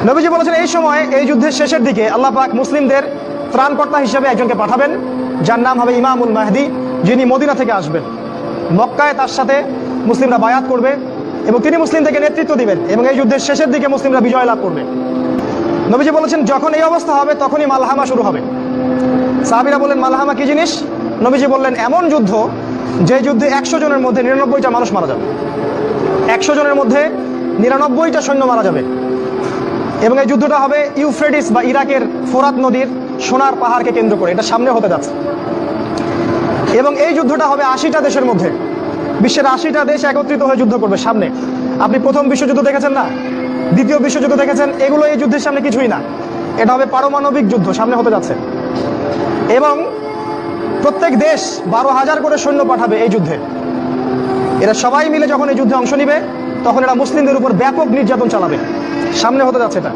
নবীজি বলেছেন এই সময় এই যুদ্ধের শেষের দিকে আল্লাহ পাক মুসলিমদের ত্রাণকর্তা হিসেবে একজনকে পাঠাবেন, যার নাম হবে ইমামুল মাহদি, যিনি মদিনা থেকে আসবেন। মক্কায় তার সাথে মুসলিমরা বায়াত করবে এবং তিনি মুসলিমদেরকে নেতৃত্ব দিবেন এবং এই যুদ্ধের শেষের দিকে মুসলিমরা বিজয় লাভ করবে। নবীজি বলেছেন যখন এই অবস্থা হবে তখনই মালহামা শুরু হবে। সাহাবীরা বললেন মালহামা কি জিনিস? নবীজি বললেন এমন যুদ্ধ যে যুদ্ধে 100 জনের মধ্যে 99টা মানুষ মারা যাবে। 100 জনের মধ্যে 99টা সৈন্য মারা যাবে এবং এই যুদ্ধটা হবে ইউফ্রেটিস বা ইরাকের ফোরাত নদীর সোনার পাহাড়কে কেন্দ্র করে, এটা সামনে হতে যাচ্ছে। এবং এই যুদ্ধটা হবে 80টা দেশের মধ্যে, বিশ্বের 80টা দেশ একত্রিত হয়ে যুদ্ধ করবে সামনে। আপনি প্রথম বিশ্বযুদ্ধ দেখেছেন না, দ্বিতীয় বিশ্বযুদ্ধ দেখেছেন, এগুলো এই যুদ্ধের সামনে কিছুই না। এটা হবে পারমাণবিক যুদ্ধ, সামনে হতে যাচ্ছে। এবং প্রত্যেক দেশ 12,000 করে সৈন্য পাঠাবে এই যুদ্ধে। এরা সবাই মিলে যখন এই যুদ্ধে অংশ নিবে তখন এরা মুসলিমদের উপর ব্যাপক নির্যাতন চালাবে, সামনে হতে যাচ্ছে এটা।